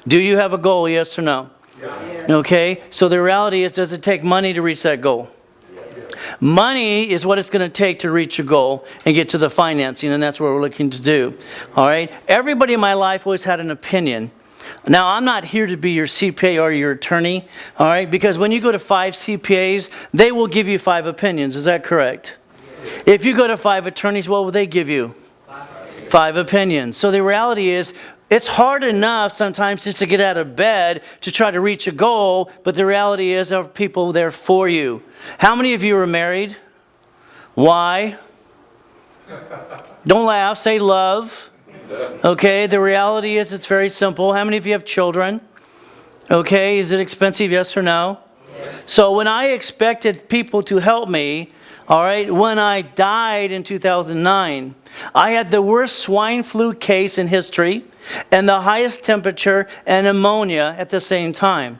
Do you have a goal, yes or no? Yeah. Okay, so the reality is, does it take money to reach that goal? Money is what it's going to take to reach a goal and get to the financing, and that's what we're looking to do. All right? Everybody in my life always had an opinion. Now, I'm not here to be your CPA or your attorney, all right? Because when you go to 5 CPAs, they will give you 5 opinions. Is that correct? If you go to 5 attorneys, what will they give you? 5 opinions. So the reality is, it's hard enough sometimes just to get out of bed to try to reach a goal, but the reality is there are people there for you. How many of you are married? Why? Don't laugh, say love. Okay, the reality is it's very simple. How many of you have children? Okay, is it expensive, yes or no? Yes. So when I expected people to help me, all right, when I died in 2009, I had the worst swine flu case in history and the highest temperature and pneumonia at the same time.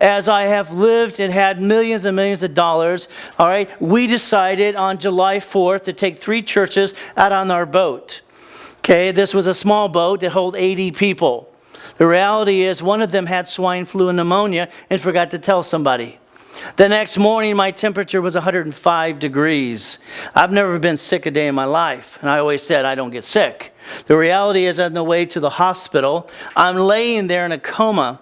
As I have lived and had millions and millions of dollars, all right, we decided on July 4th to take 3 churches out on our boat. Okay, this was a small boat that held 80 people. The reality is one of them had swine flu and pneumonia and forgot to tell somebody. The next morning, my temperature was 105 degrees. I've never been sick a day in my life, and I always said I don't get sick. The reality is on the way to the hospital, I'm laying there in a coma.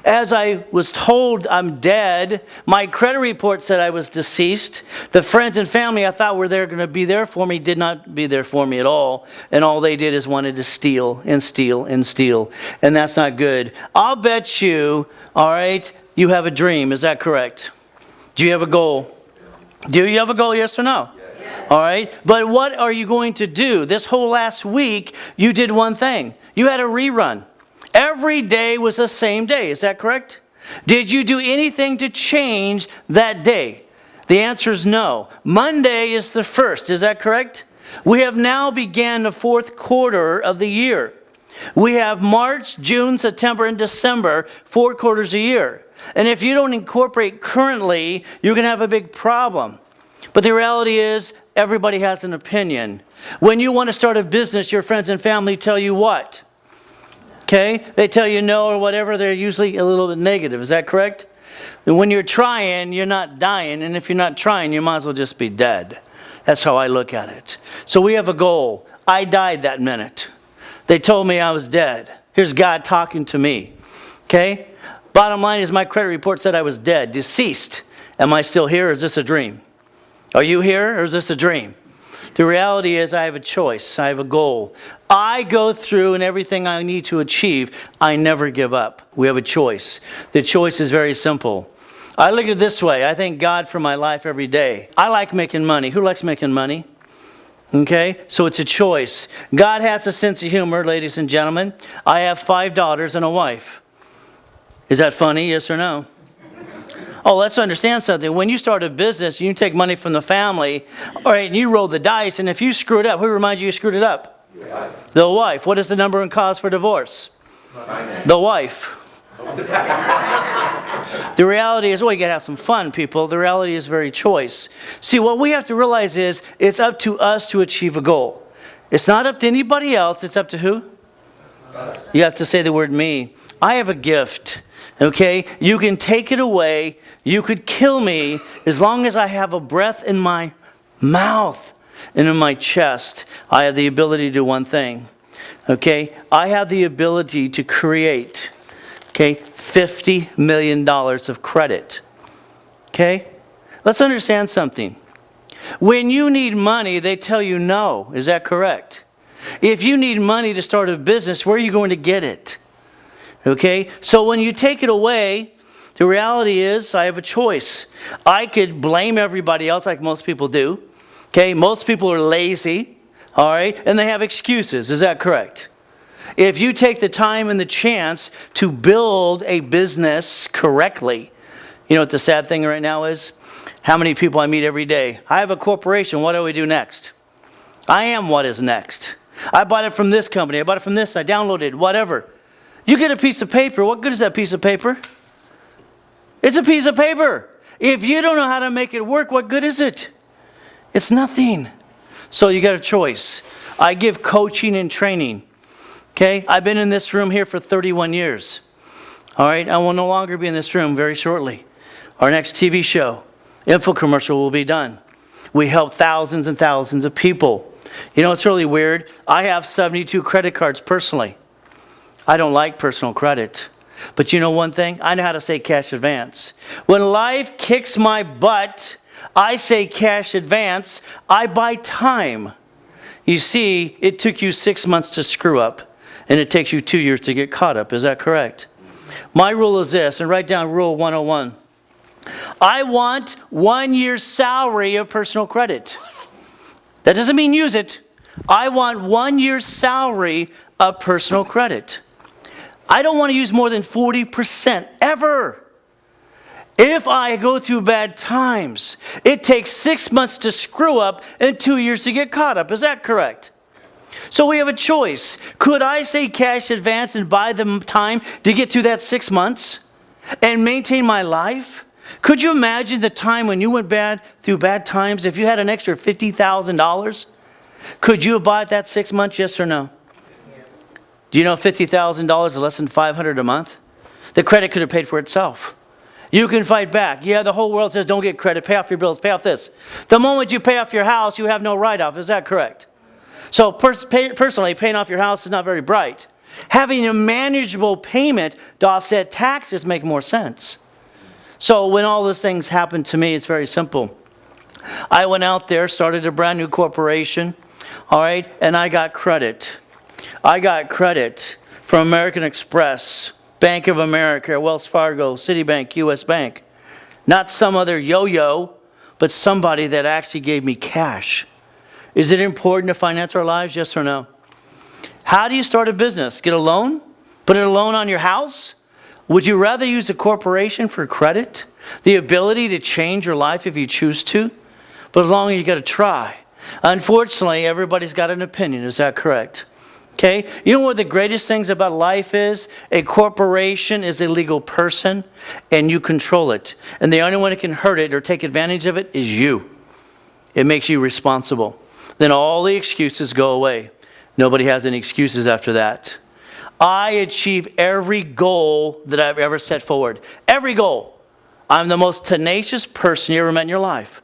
As I was told I'm dead, my credit report said I was deceased. The friends and family I thought were going to be there for me did not be there for me at all. And all they did is wanted to steal and steal and steal. And that's not good. I'll bet you, all right, you have a dream. Is that correct? Do you have a goal? Do you have a goal, yes or no? Yes. All right. But what are you going to do? This whole last week, you did one thing. You had a rerun. Every day was the same day. Is that correct? Did you do anything to change that day? The answer is no. Monday is the first. Is that correct? We have now began the 4th quarter of the year. We have March, June, September, and December, 4 quarters a year. And if you don't incorporate currently, you're going to have a big problem. But the reality is, everybody has an opinion. When you want to start a business, your friends and family tell you what? Okay? They tell you no or whatever. They're usually a little bit negative. Is that correct? And when you're trying, you're not dying. And if you're not trying, you might as well just be dead. That's how I look at it. So we have a goal. I died that minute. They told me I was dead. Here's God talking to me. Okay? Bottom line is my credit report said I was dead, deceased. Am I still here or is this a dream? Are you here or is this a dream? The reality is I have a choice. I have a goal. I go through and everything I need to achieve, I never give up. We have a choice. The choice is very simple. I look at it this way. I thank God for my life every day. I like making money. Who likes making money? Okay, so it's a choice. God has a sense of humor, ladies and gentlemen. I have 5 daughters and a wife. Is that funny, yes or no? Oh, let's understand something. When you start a business, you take money from the family, all right, and you roll the dice, and if you screw it up, who reminds you screwed it up? The wife. What is the number one cause for divorce? The wife. The reality is, well, you got to have some fun, people. The reality is very choice. See, what we have to realize is it's up to us to achieve a goal. It's not up to anybody else. It's up to who? Us. You have to say the word me. I have a gift. Okay? You can take it away. You could kill me as long as I have a breath in my mouth and in my chest. I have the ability to do one thing. Okay? I have the ability to create, okay, $50 million of credit. Okay? Let's understand something. When you need money, they tell you no. Is that correct? If you need money to start a business, where are you going to get it? Okay? So when you take it away, the reality is I have a choice. I could blame everybody else like most people do. Okay? Most people are lazy. All right? And they have excuses. Is that correct? If you take the time and the chance to build a business correctly, you know what the sad thing right now is? How many people I meet every day? I have a corporation. What do we do next? I am what is next. I bought it from this company. I bought it from this. I downloaded whatever. You get a piece of paper. What good is that piece of paper? It's a piece of paper. If you don't know how to make it work, what good is it? It's nothing. So you got a choice. I give coaching and training. Okay, I've been in this room here for 31 years. All right, I will no longer be in this room very shortly. Our next TV show, infomercial, will be done. We help thousands and thousands of people. You know, it's really weird. I have 72 credit cards personally. I don't like personal credit. But you know one thing? I know how to say cash advance. When life kicks my butt, I say cash advance. I buy time. You see, it took you 6 months to screw up, and it takes you 2 years to get caught up. Is that correct? My rule is this, and write down Rule 101. I want 1 year's salary of personal credit. That doesn't mean use it. I want 1 year's salary of personal credit. I don't want to use more than 40% ever. If I go through bad times, it takes 6 months to screw up and 2 years to get caught up. Is that correct? So we have a choice. Could I say cash advance and buy them time to get through that 6 months and maintain my life? Could you imagine the time when you went through bad times? If you had an extra $50,000, could you have bought that 6 months, yes or no? Yes. Do you know $50,000 is less than $500 a month? The credit could have paid for itself. You can fight back. Yeah, the whole world says don't get credit, pay off your bills, pay off this. The moment you pay off your house, you have no write-off. Is that correct? So personally, paying off your house is not very bright. Having a manageable payment to offset taxes make more sense. So when all these things happened to me, it's very simple. I went out there, started a brand new corporation, all right, and I got credit. I got credit from American Express, Bank of America, Wells Fargo, Citibank, US Bank. Not some other yo-yo, but somebody that actually gave me cash. Is it important to finance our lives, yes or no? How do you start a business? Get a loan? Put a loan on your house? Would you rather use a corporation for credit? The ability to change your life if you choose to? But as long as you got to try. Unfortunately, everybody's got an opinion. Is that correct? Okay? You know what the greatest things about life is? A corporation is a legal person, and you control it. And the only one that can hurt it or take advantage of it is you. It makes you responsible. Then all the excuses go away. Nobody has any excuses after that. I achieve every goal that I've ever set forward. Every goal. I'm the most tenacious person you ever met in your life.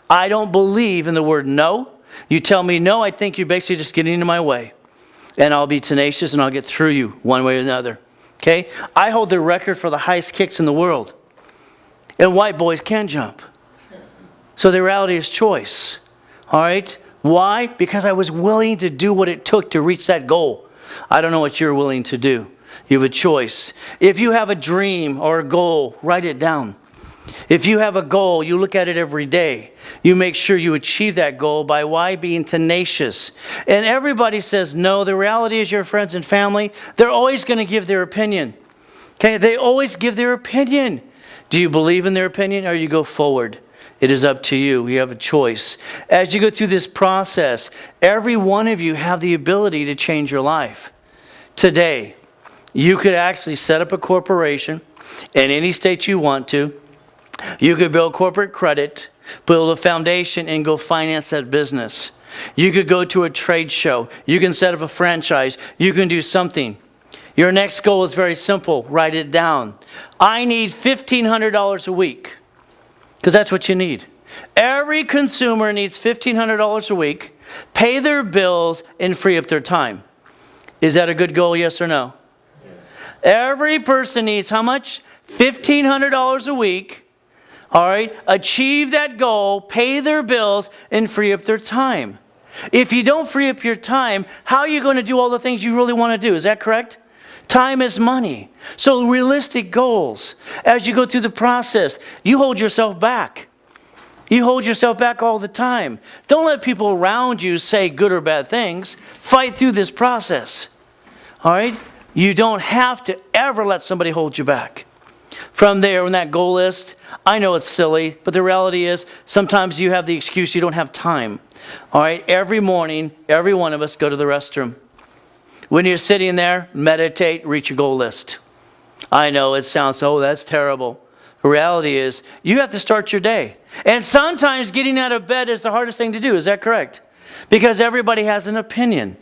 I don't believe in the word no. You tell me no, I think you're basically just getting into my way. And I'll be tenacious and I'll get through you one way or another. Okay? I hold the record for the highest kicks in the world. And white boys can jump. So the reality is choice. All right? Why? Because I was willing to do what it took to reach that goal. I don't know what you're willing to do. You have a choice. If you have a dream or a goal, write it down. If you have a goal, you look at it every day. You make sure you achieve that goal by why? Being tenacious. And everybody says no. The reality is your friends and family, they're always going to give their opinion. Okay? They always give their opinion. Do you believe in their opinion or you go forward? It is up to you. You have a choice. As you go through this process, every one of you have the ability to change your life. Today, you could actually set up a corporation in any state you want to. You could build corporate credit, build a foundation, and go finance that business. You could go to a trade show. You can set up a franchise. You can do something. Your next goal is very simple. Write it down. I need $1,500 a week. Because that's what you need. Every consumer needs $1,500 a week, pay their bills, and free up their time. Is that a good goal, yes or no? Yes. Every person needs how much? $1,500 a week. All right? Achieve that goal, pay their bills, and free up their time. If you don't free up your time, how are you going to do all the things you really want to do? Is that correct? Time is money. So realistic goals. As you go through the process, you hold yourself back. You hold yourself back all the time. Don't let people around you say good or bad things. Fight through this process. All right? You don't have to ever let somebody hold you back. From there, on that goal list, I know it's silly, but the reality is sometimes you have the excuse you don't have time. All right? Every morning, every one of us go to the restroom. When you're sitting there, meditate, reach your goal list. I know it sounds, oh, that's terrible. The reality is, you have to start your day. And sometimes getting out of bed is the hardest thing to do. Is that correct? Because everybody has an opinion.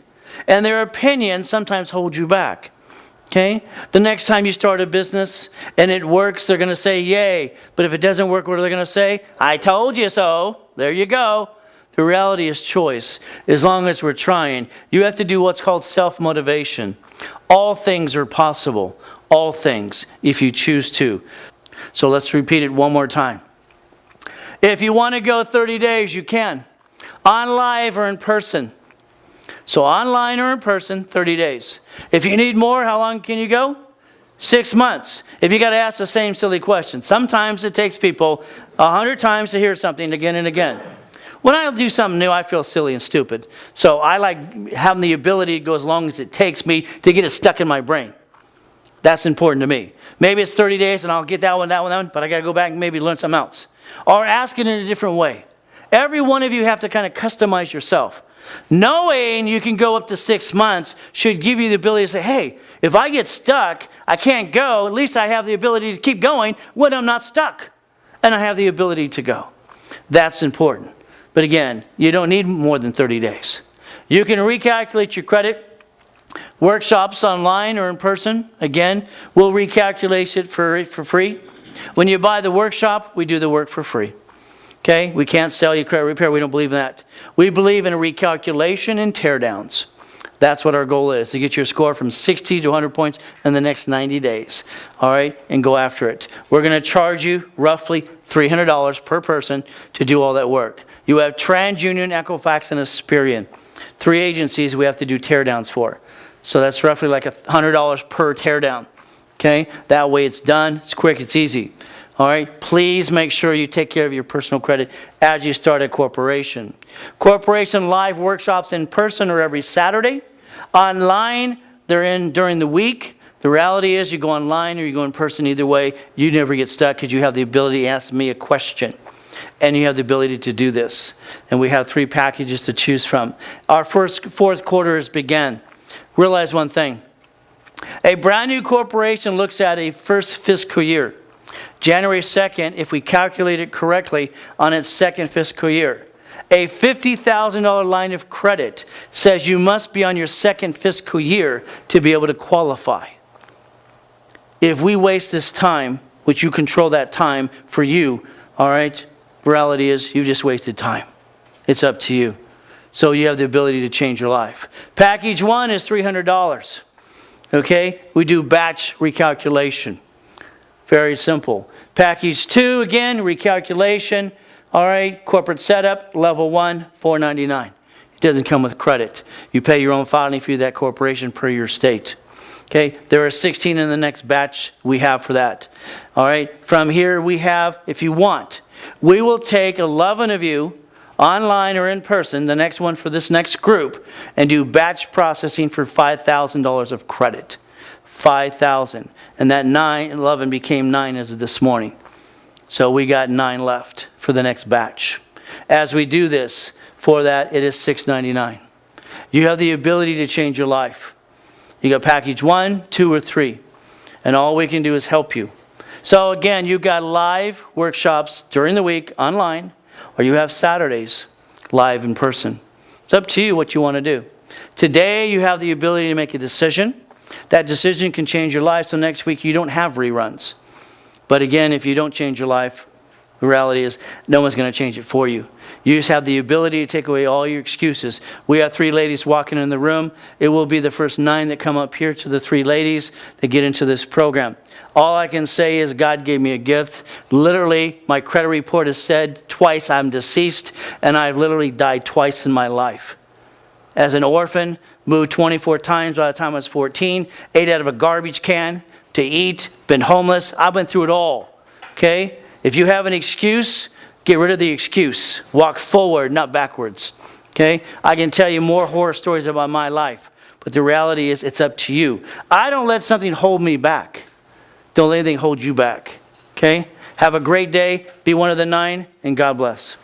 And their opinions sometimes hold you back. Okay? The next time you start a business and it works, they're going to say, yay. But if it doesn't work, what are they going to say? I told you so. There you go. The reality is choice. As long as we're trying, you have to do what's called self-motivation. All things are possible. All things, if you choose to. So let's repeat it one more time. If you want to go 30 days, you can. On live or in person. So online or in person, 30 days. If you need more, how long can you go? 6 months. If you got to ask the same silly question. Sometimes it takes people 100 times to hear something again and again. When I do something new, I feel silly and stupid. So I like having the ability to go as long as it takes me to get it stuck in my brain. That's important to me. Maybe it's 30 days and I'll get that one, but I got to go back and maybe learn something else. Or ask it in a different way. Every one of you have to kind of customize yourself. Knowing you can go up to 6 months should give you the ability to say, hey, if I get stuck, I can't go, at least I have the ability to keep going when I'm not stuck. And I have the ability to go. That's important. But again, you don't need more than 30 days. You can recalculate your credit. Workshops online or in person, again, we'll recalculate it for free. When you buy the workshop, we do the work for free. Okay? We can't sell you credit repair. We don't believe in that. We believe in a recalculation and teardowns. That's what our goal is, to get your score from 60 to 100 points in the next 90 days. All right? And go after it. We're going to charge you roughly $300 per person to do all that work. You have TransUnion, Equifax, and Experian. 3 agencies we have to do teardowns for. So that's roughly like $100 per teardown. Okay? That way it's done. It's quick. It's easy. All right? Please make sure you take care of your personal credit as you start a corporation. Corporation live workshops in person are every Saturday. Online, they're in during the week. The reality is you go online or you go in person, either way, you never get stuck because you have the ability to ask me a question. And you have the ability to do this. And we have 3 packages to choose from. Our fourth quarter has begun. Realize one thing. A brand new corporation looks at a first fiscal year. January 2nd, if we calculate it correctly, on its second fiscal year. A $50,000 line of credit says you must be on your second fiscal year to be able to qualify. If we waste this time, which you control that time for you, all right, reality is you just wasted time. It's up to you. So you have the ability to change your life. Package 1 is $300. Okay? We do batch recalculation. Very simple. Package 2, again, recalculation. All right, corporate setup, level 1, $499. It doesn't come with credit. You pay your own filing fee to that corporation per your state. Okay, there are 16 in the next batch we have for that. All right, from here we have, if you want, we will take 11 of you online or in person, the next one for this next group, and do batch processing for $5,000 of credit. $5,000. And that 11 became 9 as of this morning. So we got 9 left for the next batch. As we do this, for that it is $699. You have the ability to change your life. You got package 1, 2, or 3. And all we can do is help you. So again, you've got live workshops during the week online, or you have Saturdays live in person. It's up to you what you want to do. Today you have the ability to make a decision. That decision can change your life, so next week you don't have reruns. But again, if you don't change your life, the reality is no one's going to change it for you. You just have the ability to take away all your excuses. We have 3 ladies walking in the room. It will be the first 9 that come up here to the 3 ladies that get into this program. All I can say is God gave me a gift. Literally, my credit report has said twice I'm deceased, and I've literally died twice in my life. As an orphan, moved 24 times by the time I was 14, ate out of a garbage can to eat, been homeless. I went through it all, okay? If you have an excuse, get rid of the excuse. Walk forward, not backwards, okay? I can tell you more horror stories about my life, but the reality is it's up to you. I don't let something hold me back. Don't let anything hold you back, okay? Have a great day. Be one of the 9, and God bless.